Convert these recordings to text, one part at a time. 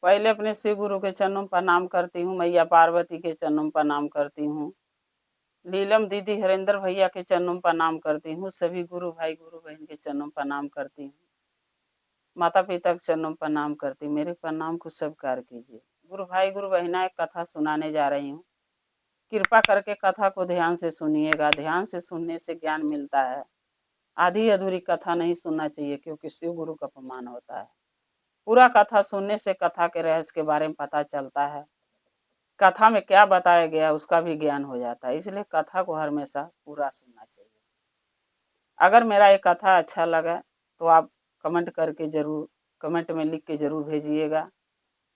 पहले अपने शिव गुरु के चरणों में प्रणाम करती हूँ, मैया पार्वती के चरणों में प्रणाम करती हूँ, लीलम दीदी हरेंद्र भैया के चरणों में प्रणाम करती हूँ, सभी गुरु भाई गुरु बहन के चरणों में प्रणाम करती हूँ, माता पिता के चरणों में प्रणाम करती हूँ। मेरे प्रणाम को स्वीकार कीजिए। गुरु भाई गुरु बहना एक कथा सुनाने जा रही हूँ, कृपा करके कथा को ध्यान से सुनिएगा। ध्यान से सुनने से ज्ञान मिलता है। आधी अधूरी कथा नहीं सुनना चाहिए, क्योंकि शिव गुरु का अपमान होता है। पूरा कथा सुनने से कथा के रहस्य के बारे में पता चलता है, कथा में क्या बताया गया उसका भी ज्ञान हो जाता है। इसलिए कथा को हमेशा पूरा सुनना चाहिए। अगर मेरा ये कथा अच्छा लगा तो आप कमेंट करके जरूर, कमेंट में लिख के जरूर भेजिएगा।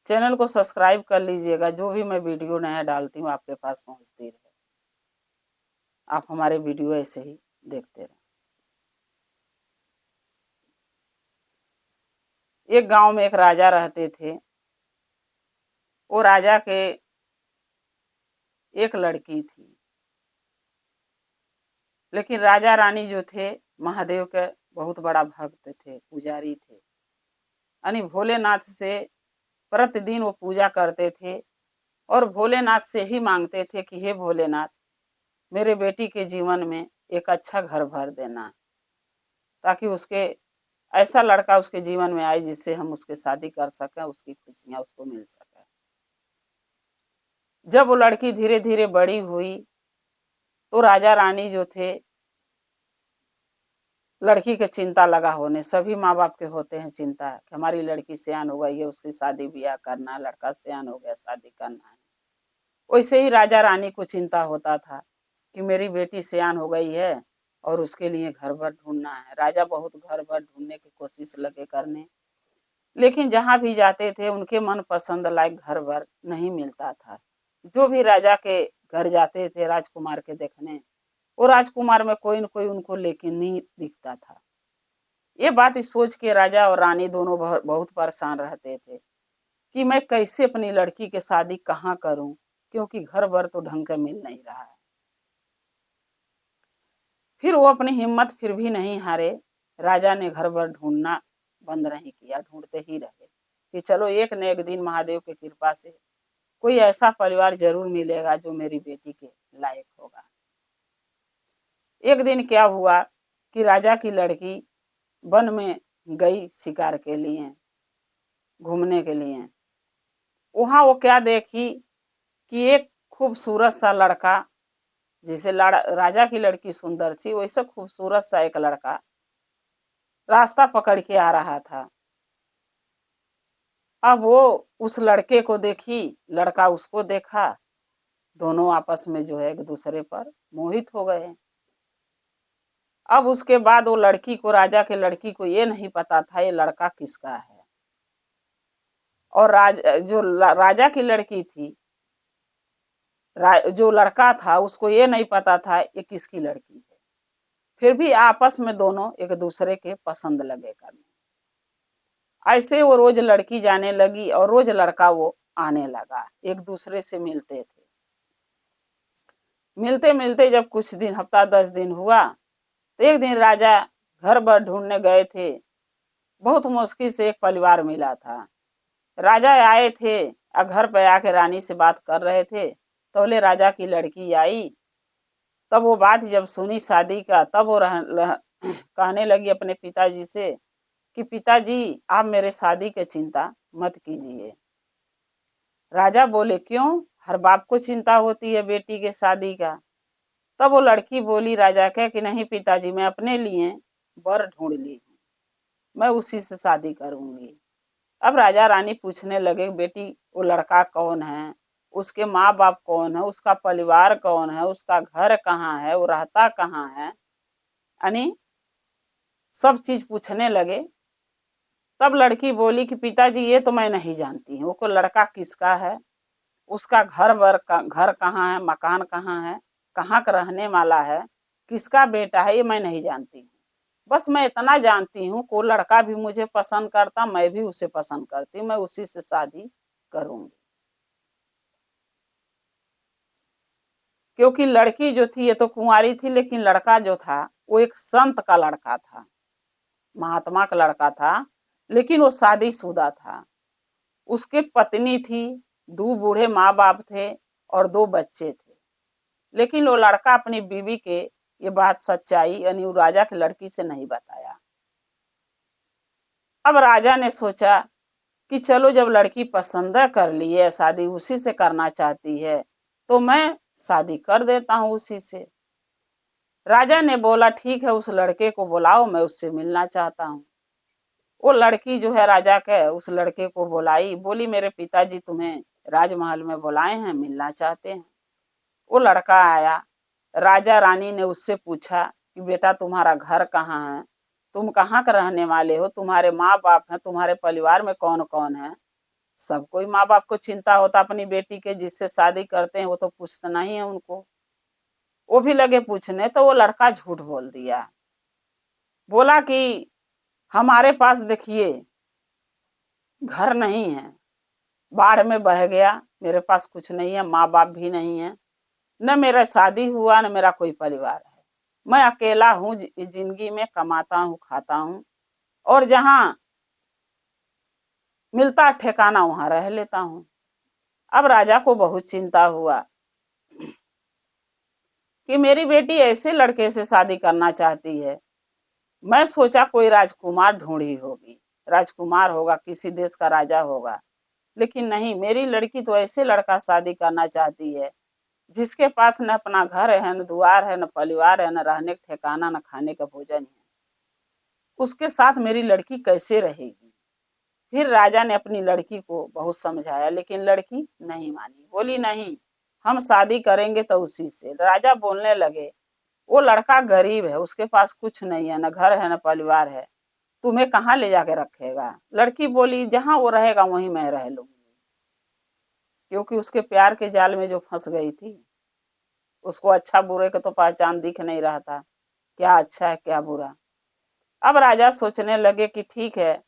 चैनल को सब्सक्राइब कर लीजिएगा। जो भी मैं वीडियो नया डालती हूँ आपके पास पहुँचती रहे। आप हमारे वीडियो ऐसे ही देखते रहें। एक गांव में एक राजा रहते थे। वो राजा के एक लड़की थी, लेकिन राजा रानी जो थे महादेव के बहुत बड़ा भक्त थे, पुजारी थे। यानी भोलेनाथ से प्रतिदिन वो पूजा करते थे और भोलेनाथ से ही मांगते थे कि हे भोलेनाथ, मेरे बेटी के जीवन में एक अच्छा घर भर देना, ताकि उसके ऐसा लड़का उसके जीवन में आए जिससे हम उसके शादी कर सकें, उसकी खुशियां उसको मिल सके। जब वो लड़की धीरे धीरे बड़ी हुई तो राजा रानी जो थे, लड़की के चिंता लगा होने, सभी माँ बाप के होते हैं चिंता कि हमारी लड़की सयान हो गई है, उसकी शादी ब्याह करना है, लड़का सयान हो गया शादी करना है। वैसे ही राजा रानी को चिंता होता था कि मेरी बेटी सयान हो गई है और उसके लिए घर भर ढूंढना है। राजा बहुत घर भर ढूंढने की कोशिश लगे करने, लेकिन जहां भी जाते थे उनके मन पसंद लायक घर भर नहीं मिलता था। जो भी राजा के घर जाते थे राजकुमार के देखने, वो राजकुमार में कोई न कोई उनको लेकिन नहीं दिखता था। ये बात सोच के राजा और रानी दोनों बहुत परेशान रहते थे कि मैं कैसे अपनी लड़की के शादी कहाँ करूं, क्योंकि घर भर तो ढंग का मिल नहीं रहा है। फिर वो अपनी हिम्मत फिर भी नहीं हारे। राजा ने घर भर ढूंढना बंद नहीं किया, ढूंढते ही रहे कि चलो एक न एक दिन महादेव की कृपा से कोई ऐसा परिवार जरूर मिलेगा जो मेरी बेटी के लायक होगा। एक दिन क्या हुआ कि राजा की लड़की वन में गई शिकार के लिए, घूमने के लिए। वहां वो क्या देखी कि एक खूबसूरत सा लड़का, जैसे राजा की लड़की सुंदर थी वैसे खूबसूरत सा एक लड़का रास्ता पकड़ के आ रहा था। अब वो उस लड़के को देखी, लड़का उसको देखा, दोनों आपस में जो है एक दूसरे पर मोहित हो गए। अब उसके बाद वो लड़की को, राजा के लड़की को ये नहीं पता था ये लड़का किसका है, और राजा की लड़की थी, जो लड़का था उसको ये नहीं पता था ये किसकी लड़की है। फिर भी आपस में दोनों एक दूसरे के पसंद लगे करने। ऐसे वो रोज लड़की जाने लगी और रोज लड़का वो आने लगा, एक दूसरे से मिलते थे। मिलते मिलते जब कुछ दिन, हफ्ता 10 दिन हुआ, तो एक दिन राजा घर भर ढूंढने गए थे। बहुत मुश्किल से एक परिवार मिला था। राजा आए थे और घर पे आके रानी से बात कर रहे थे, तो बोले राजा की लड़की आई। तब वो बात जब सुनी शादी का, तब वो कहने लगी अपने पिताजी से कि पिताजी आप मेरे शादी की चिंता मत कीजिए। राजा बोले क्यों, हर बाप को चिंता होती है बेटी के शादी का। तब वो लड़की बोली राजा के कि नहीं पिताजी, मैं अपने लिए वर ढूंढ ली हूँ, मैं उसी से शादी करूंगी। अब राजा रानी पूछने लगे बेटी वो लड़का कौन है, उसके माँ बाप कौन है, उसका परिवार कौन है, उसका घर कहाँ है, वो रहता कहाँ है, यानी सब चीज पूछने लगे। तब लड़की बोली कि पिताजी ये तो मैं नहीं जानती हूँ वो लड़का किसका है, उसका घर कहाँ है, मकान कहाँ है, कहाँ का रहने वाला है, किसका बेटा है, ये मैं नहीं जानती हूँ। बस मैं इतना जानती हूँ को लड़का भी मुझे पसंद करता, मैं भी उसे पसंद करती हूँ, मैं उसी से शादी करूंगी। क्योंकि लड़की जो थी ये तो कुंवारी थी, लेकिन लड़का जो था वो एक संत का लड़का था, महात्मा का लड़का था, लेकिन वो शादीशुदा था। उसके पत्नी थी, 2 बूढ़े माँ बाप थे और 2 बच्चे थे। लेकिन वो लड़का अपनी बीवी के ये बात सच्चाई यानी वो राजा की लड़की से नहीं बताया। अब राजा ने सोचा कि चलो जब लड़की पसंद कर ली है, शादी उसी से करना चाहती है, तो मैं शादी कर देता हूँ उसी से। राजा ने बोला ठीक है, उस लड़के को बुलाओ, मैं उससे मिलना चाहता हूँ। वो लड़की जो है राजा के उस लड़के को बुलाई, बोली मेरे पिताजी तुम्हें राजमहल में बुलाए हैं, मिलना चाहते हैं। वो लड़का आया, राजा रानी ने उससे पूछा कि बेटा तुम्हारा घर कहाँ है, तुम कहाँ के रहने वाले हो, तुम्हारे माँ बाप हैं, तुम्हारे परिवार में कौन कौन है। सब कोई माँ बाप को चिंता होता अपनी बेटी के, जिससे शादी करते हैं वो तो पूछना नहीं है उनको। वो भी लगे पूछने, तो वो लड़का झूठ बोल दिया, बोला कि हमारे पास देखिए घर नहीं है, बाढ़ में बह गया, मेरे पास कुछ नहीं है, माँ बाप भी नहीं है, न मेरा शादी हुआ, न मेरा कोई परिवार है, मैं अकेला हूँ, जिंदगी में कमाता हूँ खाता हूँ, और जहाँ मिलता ठिकाना वहां रह लेता हूँ। अब राजा को बहुत चिंता हुआ कि मेरी बेटी ऐसे लड़के से शादी करना चाहती है। मैं सोचा कोई राजकुमार ढूंढी होगी, राजकुमार होगा, किसी देश का राजा होगा, लेकिन नहीं, मेरी लड़की तो ऐसे लड़का शादी करना चाहती है जिसके पास न अपना घर है, न द्वार है, न परिवार है, न रहने का ठिकाना, न खाने का भोजन है। उसके साथ मेरी लड़की कैसे रहेगी। फिर राजा ने अपनी लड़की को बहुत समझाया, लेकिन लड़की नहीं मानी, बोली नहीं, हम शादी करेंगे तो उसी से। राजा बोलने लगे वो लड़का गरीब है, उसके पास कुछ नहीं है, न घर है, न परिवार है, तुम्हें कहाँ ले जाके रखेगा। लड़की बोली जहां वो रहेगा वहीं मैं रह लूंगी, क्योंकि उसके प्यार के जाल में जो फंस गई थी, उसको अच्छा बुरे का तो पहचान दिख नहीं रहा था, क्या अच्छा है क्या बुरा। अब राजा सोचने लगे कि ठीक है,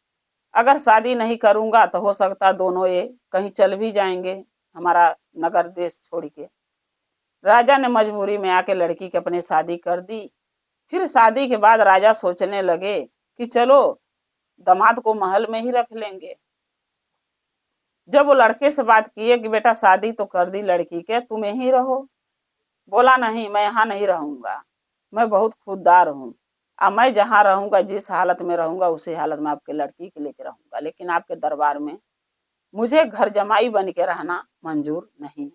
अगर शादी नहीं करूंगा तो हो सकता दोनों ये कहीं चल भी जाएंगे, हमारा नगर देश छोड़ के। राजा ने मजबूरी में आके लड़की के अपने शादी कर दी। फिर शादी के बाद राजा सोचने लगे कि चलो दामाद को महल में ही रख लेंगे। जब वो लड़के से बात किए कि बेटा शादी तो कर दी लड़की के, तुम यहीं रहो, बोला नहीं, मैं यहाँ नहीं रहूंगा, मैं बहुत खुददार हूँ, अब मैं जहाँ रहूंगा, जिस हालत में रहूंगा उसी हालत में आपके लड़की के लेके रहूंगा, लेकिन आपके दरबार में मुझे घर जमाई बन के रहना मंजूर नहीं।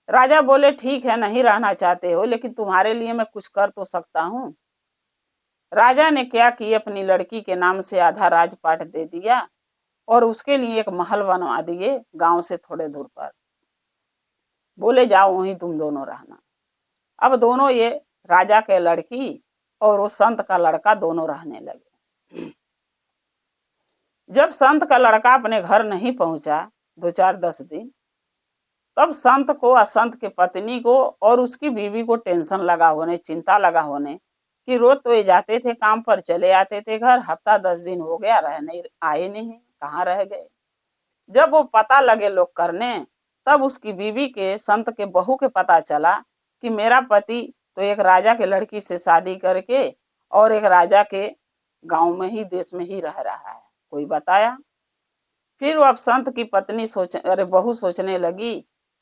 राजा बोले ठीक है, नहीं रहना चाहते हो, लेकिन तुम्हारे लिए मैं कुछ कर तो सकता हूँ। राजा ने क्या किया, अपनी लड़की के नाम से आधा राजपाट दे दिया और उसके लिए एक महल बनवा दिए गांव से थोड़े दूर पर। बोले जाओ वहीं तुम दोनों रहना। अब दोनों ये राजा के लड़की और वो संत का लड़का दोनों रहने लगे। जब संत का लड़का अपने घर नहीं पहुंचा 2-4-10 दिन, तब संत को, असंत के पत्नी को और उसकी बीवी को टेंशन लगा होने, चिंता लगा होने कि रोज तो ये जाते थे काम पर, चले आते थे घर, हफ्ता 10 दिन हो गया रहने आए नहीं, कहाँ रह गए। जब वो पता लगे लोग करने, तब उसकी बीवी के, संत के बहू के पता चला कि मेरा पति तो एक राजा के लड़की से शादी करके और एक राजा के गांव में ही, देश में ही रह रहा है, कोई बताया। फिर वो अब संत की पत्नी बहू सोचने लगी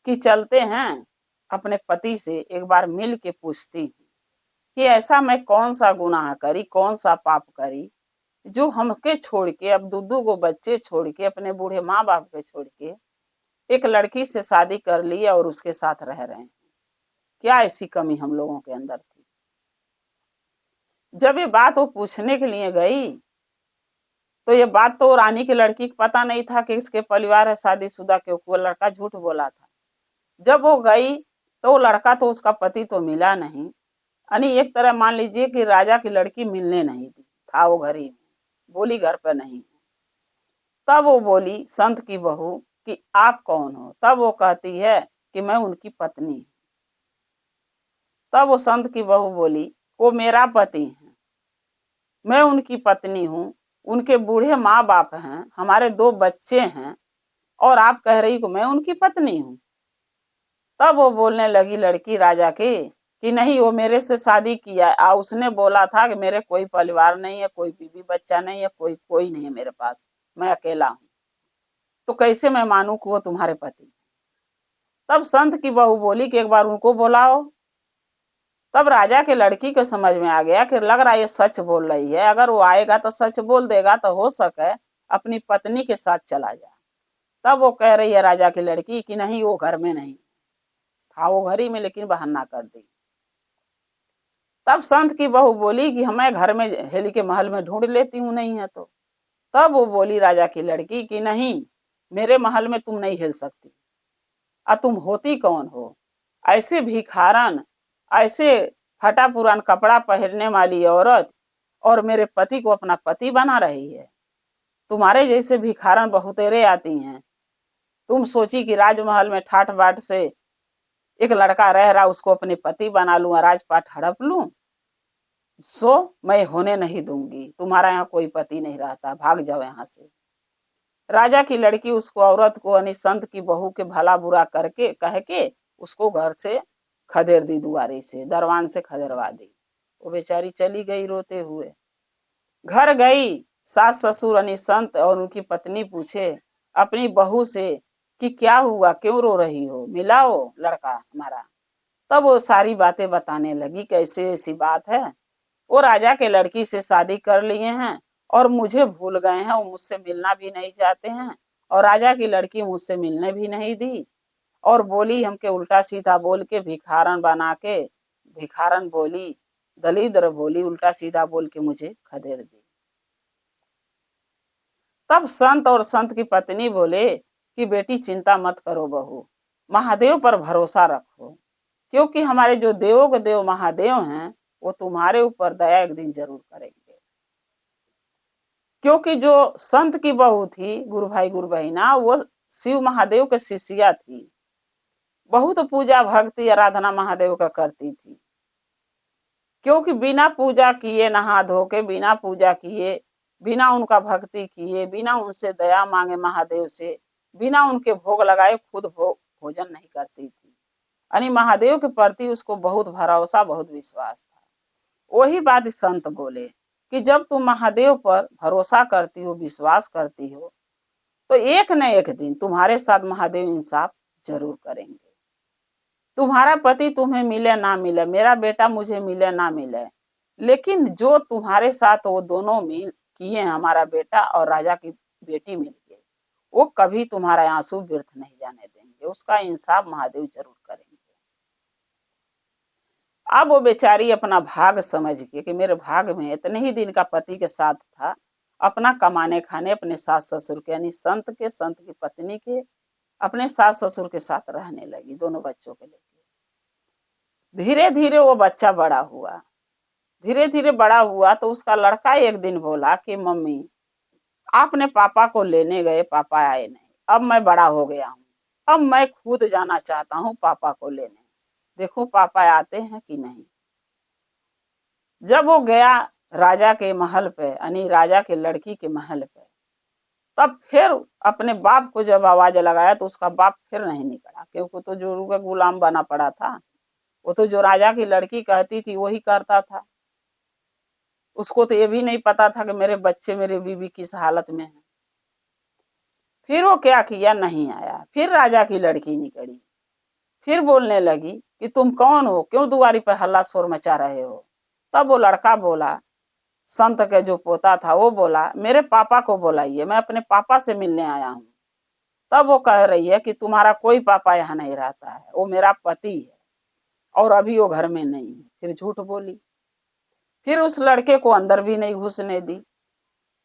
कि चलते हैं अपने पति से एक बार मिल के पूछती कि ऐसा मैं कौन सा गुनाह करी, कौन सा पाप करी, जो हमके छोड़ के, अब 2-2 को बच्चे छोड़ के, अपने बूढ़े माँ बाप के छोड़ के एक लड़की से शादी कर ली और उसके साथ रह रहे हैं। क्या ऐसी कमी हम लोगों के अंदर थी। जब ये बात वो पूछने के लिए गई, तो ये बात तो रानी की लड़की को पता नहीं था कि इसके परिवार है शादीशुदा, क्योंकि वो लड़का झूठ बोला था। जब वो गई तो वो लड़का तो, उसका पति तो मिला नहीं, यानी एक तरह मान लीजिए कि राजा की लड़की मिलने नहीं दी, था वो घर ही में, बोली घर पर नहीं। तब वो बोली संत की बहू कि आप कौन हो। तब वो कहती है कि मैं उनकी पत्नी। तब वो संत की बहू बोली वो मेरा पति है, मैं उनकी पत्नी हूँ, उनके बूढ़े माँ बाप हैं, हमारे 2 बच्चे हैं, और आप कह रही हो मैं उनकी पत्नी हूँ। तब वो बोलने लगी लड़की राजा की कि नहीं, वो मेरे से शादी किया है, उसने बोला था कि मेरे कोई परिवार नहीं है, कोई बीवी बच्चा नहीं है, कोई नहीं है मेरे पास, मैं अकेला हूँ। तो कैसे मैं मानूं कि वो तुम्हारे पति। तब संत की बहू बोली कि एक बार उनको बुलाओ। तब राजा के लड़की को समझ में आ गया कि लग रहा है ये सच बोल रही है, अगर वो आएगा तो सच बोल देगा, तो हो सके अपनी पत्नी के साथ चला जाए। तब वो कह रही है राजा की लड़की कि नहीं, वो घर में नहीं था, वो घर ही में, लेकिन बहाना कर दी। तब संत की बहू बोली कि मैं घर में हेली के महल में ढूंढ लेती हूँ, नहीं है तो। तब वो बोली राजा की लड़की कि नहीं, मेरे महल में तुम नहीं हिल सकती। तुम होती कौन हो? ऐसे भिखारन, ऐसे फटा पुरान कपड़ा पहनने वाली औरत, और मेरे पति को अपना पति बना रही है। तुम्हारे जैसे भिखारन बहुतेरे आती हैं। तुम सोची कि राजमहल में ठाट बाट से एक लड़का रह रहा, उसको अपने पति बना लूं, राजपाट हड़प लूं। सो मैं होने नहीं दूंगी, तुम्हारा यहाँ कोई पति नहीं रहता, भाग जाओ यहाँ से। राजा की लड़की उसको, औरत को, यानी संत की बहू के भला बुरा करके कह के उसको घर से खदेड़ दी, दुआरे से, दरवान से खदेड़वा दी। वो बेचारी चली गई रोते हुए। घर गई, सास ससुर यानी संत और उनकी पत्नी पूछे अपनी बहू से कि क्या हुआ, क्यों रो रही हो, मिला वो लड़का हमारा। तब वो सारी बातें बताने लगी, कैसे ऐसी बात है, वो राजा के लड़की से शादी कर लिए हैं और मुझे भूल गए हैं, वो मुझसे मिलना भी नहीं चाहते हैं, और राजा की लड़की मुझसे मिलने भी नहीं दी, और बोली हमके उल्टा सीधा बोल के भिखारन बना के, भिखारन बोली, दलिद्र बोली, उल्टा सीधा बोल के मुझे खदेड़ दी। तब संत और संत की पत्नी बोले कि बेटी चिंता मत करो बहू, महादेव पर भरोसा रखो, क्योंकि हमारे जो देवों के देव महादेव हैं वो तुम्हारे ऊपर दया एक दिन जरूर करेंगे। क्योंकि जो संत की बहू थी गुरु भाई गुरु बहिना, वो शिव महादेव के शिष्या थी, बहुत पूजा भक्ति आराधना महादेव का करती थी। क्योंकि बिना पूजा किए, नहा धो के, बिना पूजा किए, बिना उनका भक्ति किए, बिना उनसे दया मांगे महादेव से, बिना उनके भोग लगाए खुद भोजन नहीं करती थी। यानी महादेव के प्रति उसको बहुत भरोसा, बहुत विश्वास था। वही बात संत बोले कि जब तुम महादेव पर भरोसा करती हो, विश्वास करती हो, तो एक न एक दिन तुम्हारे साथ महादेव इंसाफ जरूर करेंगे। तुम्हारा पति तुम्हें मिले ना मिले, मेरा बेटा मुझे मिले ना मिले, लेकिन जो तुम्हारे साथ वो दोनों मिल किए, हमारा बेटा और राजा की बेटी मिल गई, वो कभी तुम्हारा आंसू व्यर्थ नहीं जाने देंगे, उसका इंसाफ महादेव जरूर करेंगे। अब वो बेचारी अपना भाग समझ के कि मेरे भाग में इतने ही दिन का पति के साथ था, अपना कमाने खाने अपने सास ससुर के, यानी संत के, संत की पत्नी के, अपने सास ससुर के साथ रहने लगी, दोनों बच्चों के लेके। धीरे धीरे वो बच्चा बड़ा हुआ, धीरे धीरे बड़ा हुआ तो उसका लड़का एक दिन बोला कि मम्मी, आपने पापा को लेने गए, पापा आए नहीं, अब मैं बड़ा हो गया हूँ, अब मैं खुद जाना चाहता हूँ पापा को लेने, देखो पापा आते हैं कि नहीं। जब वो गया राजा के महल पे, यानी राजा के लड़की के महल पे, तब फिर अपने बाप को जब आवाज लगाया तो उसका बाप फिर नहीं निकला, क्योंकि तो जो का गुलाम बना पड़ा था, वो तो जो राजा की लड़की कहती थी वही करता था। उसको तो ये भी नहीं पता था कि मेरे बच्चे, मेरे बीवी किस हालत में है। फिर वो क्या किया, नहीं आया। फिर राजा की लड़की निकली, फिर बोलने लगी कि तुम कौन हो, क्यों दुआरी पर हल्ला शोर मचा रहे हो। तब वो लड़का बोला, संत के जो पोता था वो बोला, मेरे पापा को बुलाइए, मैं अपने पापा से मिलने आया हूँ। तब वो कह रही है कि तुम्हारा कोई पापा यहाँ नहीं रहता है, वो मेरा पति है और अभी वो घर में नहीं है। फिर झूठ बोली। फिर उस लड़के को अंदर भी नहीं घुसने दी।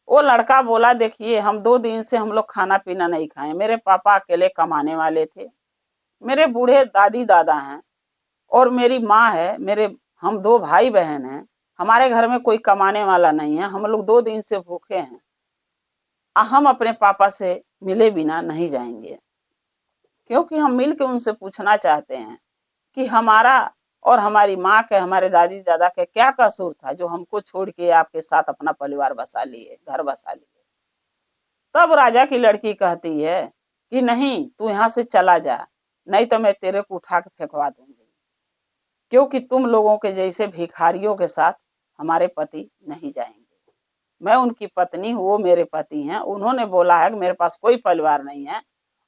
वो लड़का बोला, देखिए हम 2 दिन से हम लोग खाना पीना नहीं खाए, मेरे पापा अकेले कमाने वाले थे, मेरे बूढ़े दादी दादा हैं और मेरी माँ है, मेरे हम 2 भाई बहन हैं, हमारे घर में कोई कमाने वाला नहीं है, हम लोग 2 दिन से भूखे हैं, हम अपने पापा से मिले बिना नहीं जाएंगे, क्योंकि हम मिल के उनसे पूछना चाहते हैं कि हमारा और हमारी माँ के, हमारे दादी दादा के क्या कसूर था जो हमको छोड़ के आपके साथ अपना परिवार बसा लिए, घर बसा लिए। तब राजा की लड़की कहती है कि नहीं, तू यहाँ से चला जा, नहीं तो मैं तेरे को उठा के फेंकवा दूंगी, क्योंकि तुम लोगों के जैसे भिखारियों के साथ हमारे पति नहीं जाएंगे। मैं उनकी पत्नी हूँ, वो मेरे पति हैं, उन्होंने बोला है कि मेरे पास कोई परिवार नहीं है,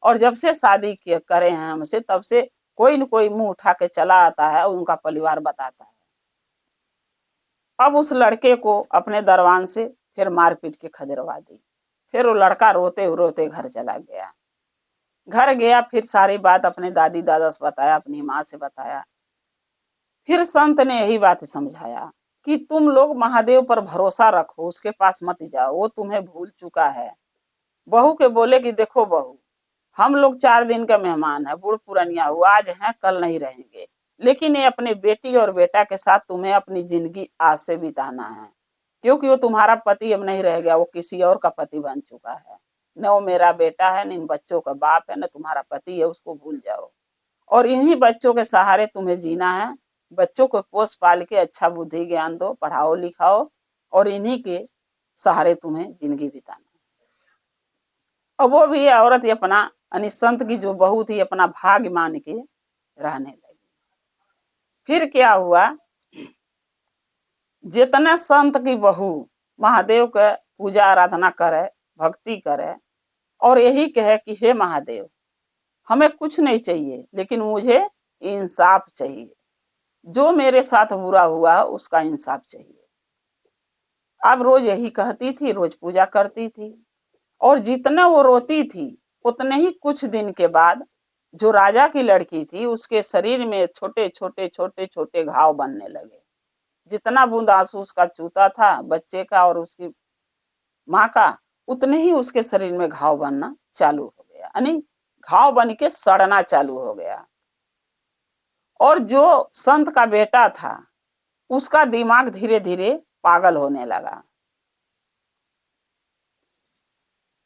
और जब से शादी करे हैं हमसे तब से कोई न कोई मुंह उठा के चला आता है, उनका परिवार बताता है। अब उस लड़के को अपने दरवान से फिर मारपीट के खदेड़वा दी। फिर वो लड़का रोते रोते घर चला गया। घर गया, फिर सारी बात अपने दादी दादा से बताया, अपनी माँ से बताया। फिर संत ने यही बात समझाया कि तुम लोग महादेव पर भरोसा रखो, उसके पास मत जाओ, वो तुम्हें भूल चुका है। बहू के बोले कि देखो बहू, हम लोग 4 दिन का मेहमान है, बूढ़ पुरानिया हुआ, आज हैं कल नहीं रहेंगे, लेकिन ये अपने बेटी और बेटा के साथ तुम्हें अपनी जिंदगी आज से बिताना है, क्योंकि वो तुम्हारा पति अब नहीं रह गया, वो किसी और का पति बन चुका है। न वो मेरा बेटा है, न इन बच्चों का बाप है, न तुम्हारा पति है, उसको भूल जाओ। और इन्हीं बच्चों के सहारे तुम्हें जीना है। बच्चों को पोस पाल के अच्छा बुद्धि ज्ञान दो, पढ़ाओ लिखाओ, और इन्हीं के सहारे तुम्हें जिंदगी बिताना। अब वो भी औरत अपना संत की जो बहू थी अपना भाग्य मान के रहने लगी। फिर क्या हुआ, जितने संत की बहू महादेव के पूजा आराधना करे, भक्ति करे, और यही कहे कि हे महादेव, हमें कुछ नहीं चाहिए, लेकिन मुझे इंसाफ चाहिए, जो मेरे साथ बुरा हुआ उसका इंसाफ चाहिए। अब रोज यही कहती थी, रोज पूजा करती थी, और जितना वो रोती थी उतने ही कुछ दिन के बाद जो राजा की लड़की थी उसके शरीर में छोटे छोटे छोटे छोटे घाव बनने लगे। जितना बूंद आंसू उसका चूता था बच्चे का और उसकी माँ का, उतने ही उसके शरीर में घाव बनना चालू हो गया, यानी घाव बन के सड़ना चालू हो गया। और जो संत का बेटा था उसका दिमाग धीरे धीरे पागल होने लगा।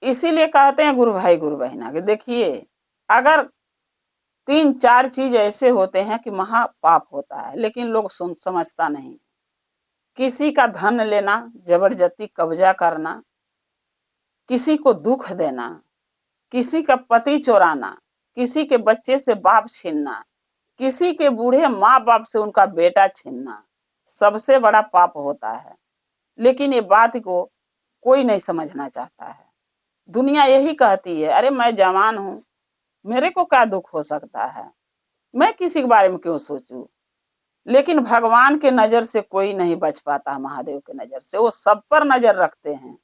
इसीलिए कहते हैं गुरु भाई गुरु बहना कि देखिए, अगर 3-4 चीज ऐसे होते हैं कि महापाप होता है, लेकिन लोग समझता नहीं। किसी का धन लेना, जबरदस्ती कब्जा करना, किसी को दुख देना, किसी का पति चोराना, किसी के बच्चे से बाप छीनना, किसी के बूढ़े माँ बाप से उनका बेटा छीनना, सबसे बड़ा पाप होता है। लेकिन ये बात को कोई नहीं समझना चाहता है। दुनिया यही कहती है, अरे मैं जवान हूं, मेरे को क्या दुख हो सकता है, मैं किसी के बारे में क्यों सोचूं। लेकिन भगवान के नजर से कोई नहीं बच पाता, महादेव के नजर से वो सब पर नजर रखते हैं।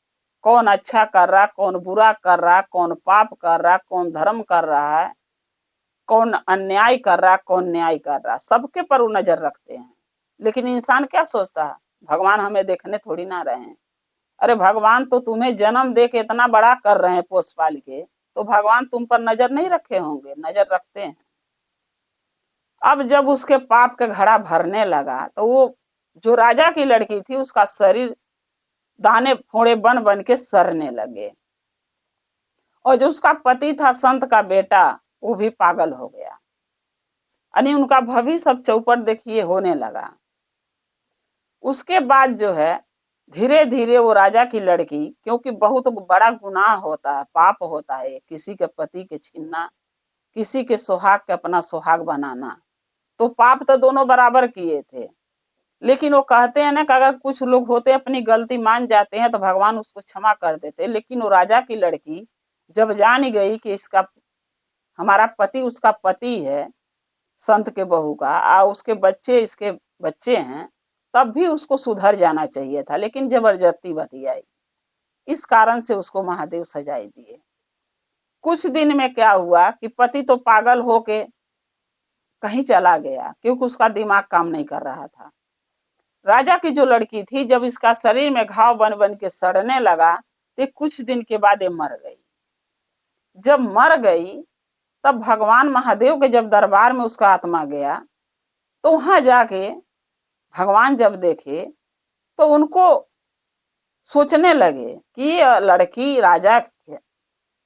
कौन अच्छा कर रहा, कौन बुरा कर रहा, कौन पाप कर रहा, कौन धर्म कर रहा है, कौन अन्याय कर रहा, कौन न्याय कर रहा, सबके पर वो नजर रखते हैं। लेकिन इंसान क्या सोचता है, भगवान हमें देखने थोड़ी ना रहे हैं। अरे भगवान तो तुम्हें जन्म दे के इतना बड़ा कर रहे हैं पोस पाल के, तो भगवान तुम पर नजर नहीं रखे होंगे? नजर रखते हैं। अब जब उसके पाप का घड़ा भरने लगा तो वो जो राजा की लड़की थी उसका शरीर दाने फोड़े बन बन के सड़ने लगे, और जो उसका पति था संत का बेटा वो भी पागल हो गया, यानी उनका भविष्य सब चौपट देखिए होने लगा। उसके बाद जो है धीरे धीरे वो राजा की लड़की, क्योंकि बहुत बड़ा गुनाह होता है, पाप होता है किसी के पति के छीनना, किसी के सुहाग के अपना सुहाग बनाना, तो पाप तो दोनों बराबर किए थे। लेकिन वो कहते हैं ना कि अगर कुछ लोग होते अपनी गलती मान जाते हैं तो भगवान उसको क्षमा कर देते। लेकिन वो राजा की लड़की जब जान गई कि इसका हमारा पति उसका पति है, संत के बहू का, उसके बच्चे इसके बच्चे हैं, तब भी उसको सुधर जाना चाहिए था, लेकिन जबरदस्ती बतियाई। इस कारण से उसको महादेव सजाए दिए। कुछ दिन में क्या हुआ कि पति तो पागल होके कहीं चला गया, क्योंकि उसका दिमाग काम नहीं कर रहा था। राजा की जो लड़की थी जब इसका शरीर में घाव बन बन के सड़ने लगा तो कुछ दिन के बाद ये मर गई। जब मर गई तब भगवान महादेव के जब दरबार में उसका आत्मा गया तो वहां जाके भगवान जब देखे तो उनको सोचने लगे कि ये लड़की राजा है,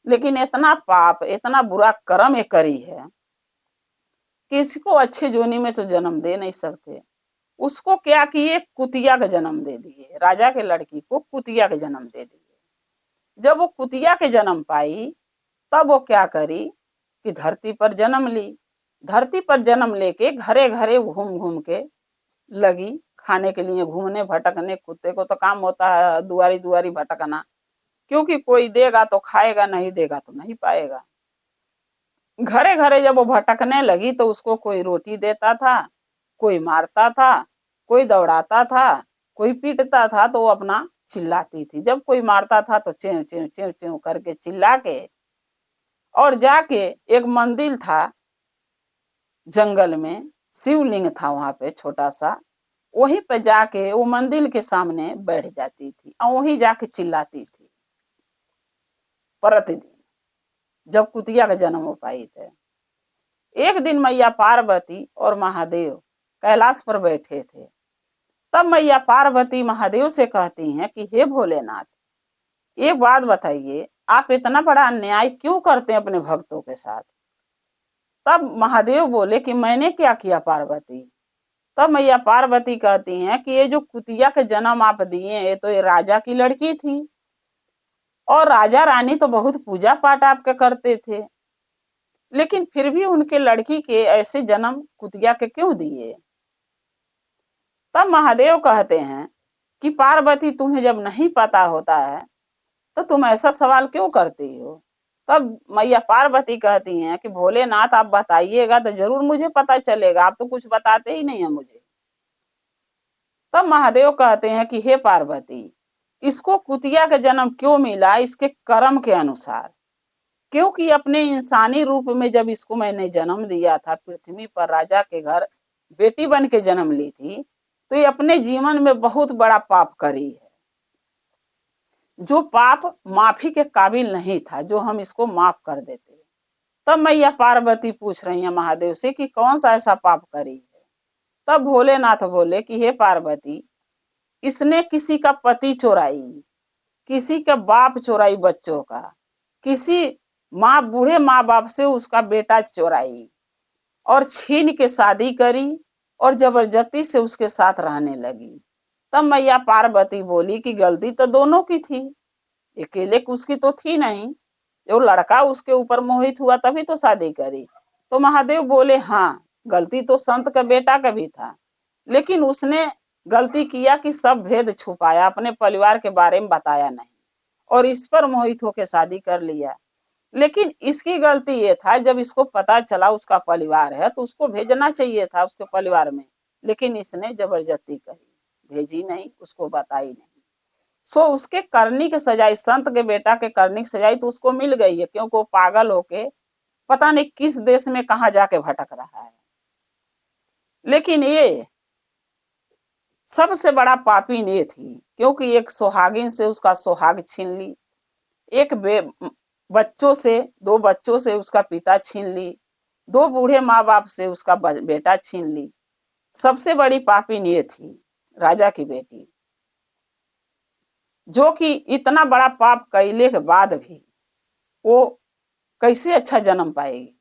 लेकिन इतना पाप इतना बुरा कर्म ये करी है कि इसको अच्छे जोनी में तो जन्म दे नहीं सकते। उसको क्या किए, कुतिया का जन्म दे दिए, राजा के लड़की को कुतिया के जन्म दे दिए। जब वो कुतिया के जन्म पाई तब वो क्या करी कि धरती पर जन्म ली। धरती पर जन्म लेके घरे घरे घूम घूम के लगी खाने के लिए घूमने भटकने, कुत्ते को तो काम होता है दुआरी दुआरी भटकना, क्योंकि कोई देगा तो खाएगा, नहीं देगा तो नहीं पाएगा। घरे घरे जब वो भटकने लगी तो उसको कोई रोटी देता था, कोई मारता था, कोई दौड़ाता था, कोई पीटता था, तो वो अपना चिल्लाती थी। जब कोई मारता था तो चेव चेव चेव चेव करके चिल्ला के, और जाके एक मंदिर था जंगल में, शिवलिंग था वहां पे छोटा सा, वहीं पे जाके वो मंदिर के सामने बैठ जाती थी और वहीं जाके चिल्लाती थी प्रतिदिन, जब कुतिया का जन्म हो पाई थे। एक दिन मैया पार्वती और महादेव कैलाश पर बैठे थे। तब मैया पार्वती महादेव से कहती हैं कि हे भोलेनाथ, एक बात बताइए, आप इतना बड़ा अन्याय क्यों करते हैं अपने भक्तों के साथ? तब महादेव बोले कि मैंने क्या किया पार्वती? तब मैया पार्वती कहती हैं कि ये जो कुतिया के जन्म आप दिए, ये तो ये राजा की लड़की थी, और राजा रानी तो बहुत पूजा पाठ आपके करते थे, लेकिन फिर भी उनके लड़की के ऐसे जन्म कुतिया के क्यों दिए? तब महादेव कहते हैं कि पार्वती, तुम्हें जब नहीं पता होता है तो तुम ऐसा सवाल क्यों करती हो? तब मैया पार्वती कहती हैं कि भोलेनाथ, आप बताइएगा तो जरूर मुझे पता चलेगा, आप तो कुछ बताते ही नहीं है मुझे। तब महादेव कहते हैं कि हे पार्वती, इसको कुतिया का जन्म क्यों मिला? इसके कर्म के अनुसार, क्योंकि अपने इंसानी रूप में जब इसको मैंने जन्म दिया था पृथ्वी पर, राजा के घर बेटी बन के जन्म ली थी, तो ये अपने जीवन में बहुत बड़ा पाप करी है, जो पाप माफी के काबिल नहीं था, जो हम इसको माफ कर देते। तब मैया पार्वती पूछ रही है महादेव से कि कौन सा ऐसा पाप करी है? तब भोलेनाथ बोले कि हे पार्वती, इसने किसी का पति चोराई, किसी का बाप चोराई बच्चों का, किसी बूढ़े माँ बाप से उसका बेटा चोराई और छीन के शादी करी और जबरदस्ती से उसके साथ रहने लगी। तब मैया पार्वती बोली कि गलती तो दोनों की थी, अकेले उसकी तो थी नहीं, जो लड़का उसके ऊपर मोहित हुआ तभी तो शादी करी। तो महादेव बोले हाँ, गलती तो संत का बेटा का भी था, लेकिन उसने गलती किया कि सब भेद छुपाया, अपने परिवार के बारे में बताया नहीं और इस पर मोहित होकर शादी कर लिया। लेकिन इसकी गलती ये था, जब इसको पता चला उसका परिवार है तो उसको भेजना चाहिए था उसके परिवार में, लेकिन इसने जबरदस्ती करी, भेजी नहीं, उसको बताई नहीं। सो उसके करनी की सजाई, संत के बेटा के करनी की सजाई तो उसको मिल गई है, क्योंकि वो पागल होके पता नहीं किस देश में कहाँ जाके भटक रहा है। लेकिन ये सबसे बड़ा पापी ये थी, क्योंकि एक सुहागिन से उसका सुहाग छीन ली, एक बच्चों से, दो बच्चों से उसका पिता छीन ली, दो बूढ़े माँ बाप से उसका बेटा छीन ली। सबसे बड़ी पापी ये थी राजा की बेटी, जो कि इतना बड़ा पाप कैले के बाद भी वो कैसे अच्छा जन्म पाएगी।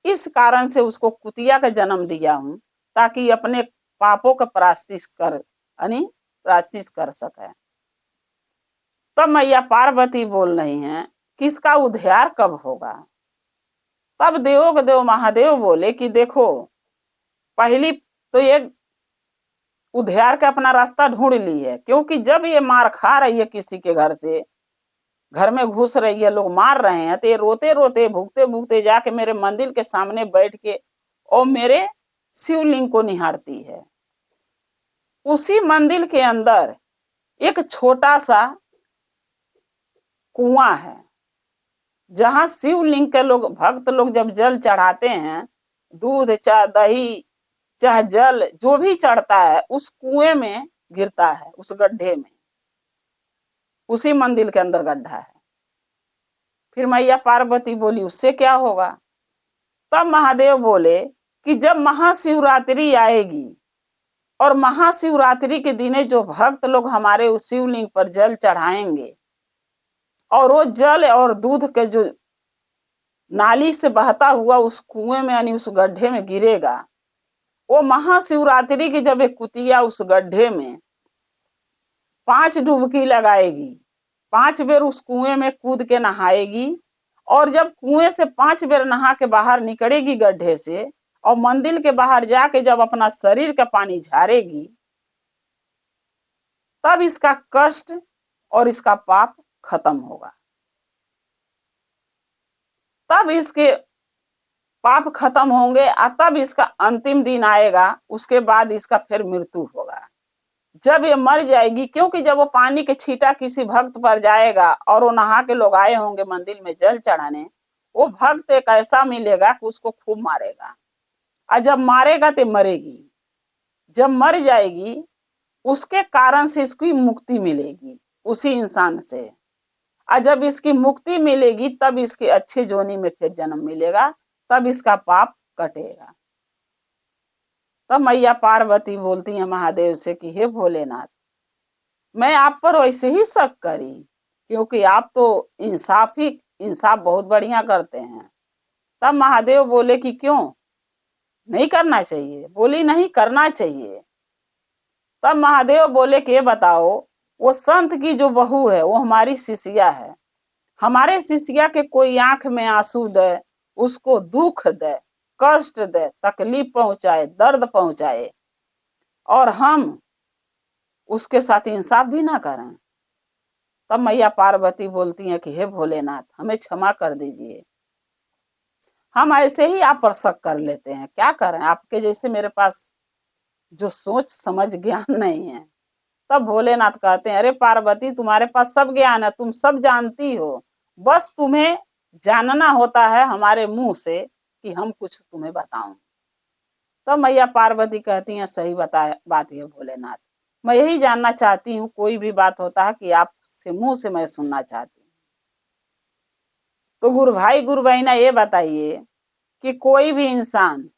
इस कारण से उसको कुतिया का जन्म दिया हूं, ताकि अपने पापों का प्रायश्चित कर सके। तब मैया पार्वती बोल रही हैं कि इसका उद्धार कब होगा? तब देवों के देव महादेव बोले कि देखो, पहली तो ये उद्धार का अपना रास्ता ढूंढ ली है, क्योंकि जब ये मार खा रही है किसी के घर से, घर में घुस रही है, लोग मार रहे हैं, तो ये रोते रोते भूखते भूखते जाके मेरे मंदिर के सामने बैठ के और मेरे शिवलिंग को निहारती है। उसी मंदिर के अंदर एक छोटा सा कुआं है, जहां शिवलिंग के लोग, भक्त लोग जब जल चढ़ाते हैं, दूध चाहे दही चाहे जल जो भी चढ़ता है उस कुएं में गिरता है, उस गड्ढे में, उसी मंदिर के अंदर गड्ढा है। फिर मैया पार्वती बोली उससे क्या होगा? तब महादेव बोले कि जब महाशिवरात्रि आएगी और महाशिवरात्रि के दिने जो भक्त लोग हमारे उस शिवलिंग पर जल चढ़ाएंगे और वो जल और दूध के जो नाली से बहता हुआ उस कुएं में यानी उस गड्ढे में गिरेगा, वो महाशिवरात्रि की जब एक कुतिया उस गड्ढे में 5 डुबकी लगाएगी, 5 बेर उस कुएं में कूद के नहाएगी, और जब कुएं से 5 बेर नहा के बाहर निकलेगी गड्ढे से और मंदिर के बाहर जाके जब अपना शरीर का पानी झाड़ेगी, तब इसका कष्ट और इसका पाप खत्म होगा, तब इसके पाप खत्म होंगे और तब इसका अंतिम दिन आएगा। उसके बाद इसका फिर मृत्यु होगा, जब ये मर जाएगी। क्योंकि जब वो पानी के छींटा किसी भक्त पर जाएगा और वो नहा के लोग आए होंगे मंदिर में जल चढ़ाने, वो भक्त एक ऐसा मिलेगा कि उसको खूब मारेगा, और जब मारेगा तो मरेगी। जब मर जाएगी उसके कारण से इसकी मुक्ति मिलेगी उसी इंसान से, और जब इसकी मुक्ति मिलेगी तब इसके अच्छे जोनी में फिर जन्म मिलेगा, तब इसका पाप कटेगा। तब मैया पार्वती बोलती है महादेव से कि हे भोलेनाथ, मैं आप पर वैसे ही शक करी, क्योंकि आप तो इंसाफ बहुत बढ़िया करते हैं। तब महादेव बोले कि क्यों नहीं करना चाहिए? बोली नहीं, करना चाहिए। तब महादेव बोले कि ये बताओ, वो संत की जो बहू है वो हमारी शिष्या है, हमारे शिष्या के कोई आंख में आंसू दे, उसको दुख दे, कष्ट दे, तकलीफ पहुंचाए, दर्द पहुंचाए, और हम उसके साथ इंसाफ भी ना करें। तब मैया पार्वती बोलती हैं कि हे भोलेनाथ, हमें क्षमा कर दीजिए, हम ऐसे ही आप पर शक कर लेते हैं, क्या करें, आपके जैसे मेरे पास जो सोच समझ ज्ञान नहीं है। तब भोलेनाथ कहते हैं, अरे पार्वती, तुम्हारे पास सब ज्ञान है, तुम सब जानती हो, बस तुम्हें जानना होता है हमारे मुंह से कि हम कुछ तुम्हें बताऊं। तब मैया पार्वती कहती हैं, सही बताया बात है भोलेनाथ, मैं यही जानना चाहती हूँ, कोई भी बात होता है कि आपसे मुंह से मैं सुनना चाहती हूँ। तो गुरु भाई गुरु बहना, ये बताइए कि कोई भी इंसान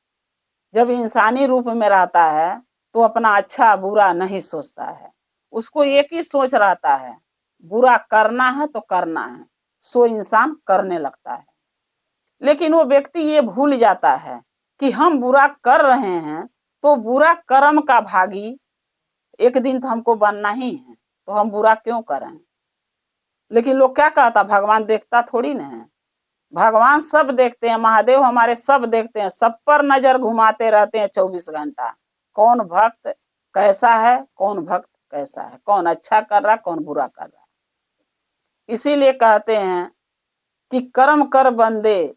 जब इंसानी रूप में रहता है तो अपना अच्छा बुरा नहीं सोचता है, उसको एक ही सोच रहता है, बुरा करना है तो करना है, सो इंसान करने लगता है। लेकिन वो व्यक्ति ये भूल जाता है कि हम बुरा कर रहे हैं तो बुरा कर्म का भागी एक दिन तो हमको बनना ही है, तो हम बुरा क्यों करें। लेकिन लोग क्या कहता, भगवान देखता थोड़ी ना है, भगवान सब देखते हैं, महादेव हमारे सब देखते हैं, सब पर नजर घुमाते रहते हैं 24 घंटा, कौन भक्त कैसा है, कौन भक्त कैसा है, कौन अच्छा कर रहा, कौन बुरा कर रहा। इसीलिए कहते हैं कि कर्म कर बंदे,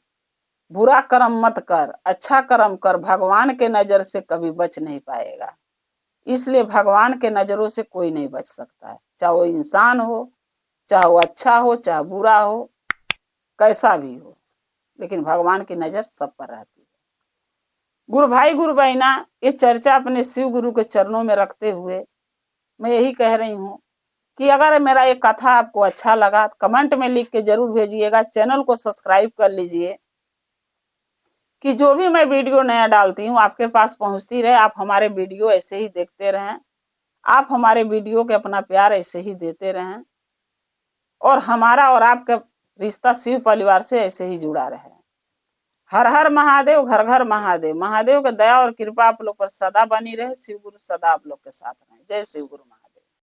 बुरा कर्म मत कर, अच्छा कर्म कर, भगवान के नजर से कभी बच नहीं पाएगा। इसलिए भगवान के नजरों से कोई नहीं बच सकता है, चाहे वो इंसान हो, चाहे वो अच्छा हो, चाहे बुरा हो, कैसा भी हो, लेकिन भगवान की नजर सब पर रहती है। गुरु भाई गुरु बहना, ये चर्चा अपने शिव गुरु के चरणों में रखते हुए मैं यही कह रही हूँ कि अगर मेरा ये कथा आपको अच्छा लगा तो कमेंट में लिख के जरूर भेजिएगा, चैनल को सब्सक्राइब कर लीजिए कि जो भी मैं वीडियो नया डालती हूँ आपके पास पहुंचती रहे। आप हमारे वीडियो ऐसे ही देखते रहें, आप हमारे वीडियो के अपना प्यार ऐसे ही देते रहें, और हमारा और आपका रिश्ता शिव परिवार से ऐसे ही जुड़ा रहे। हर हर महादेव, घर घर महादेव। महादेव का दया और कृपा आप लोग पर सदा बनी रहे। शिव गुरु सदा आप लोग के साथ रहे। जय शिव गुरु।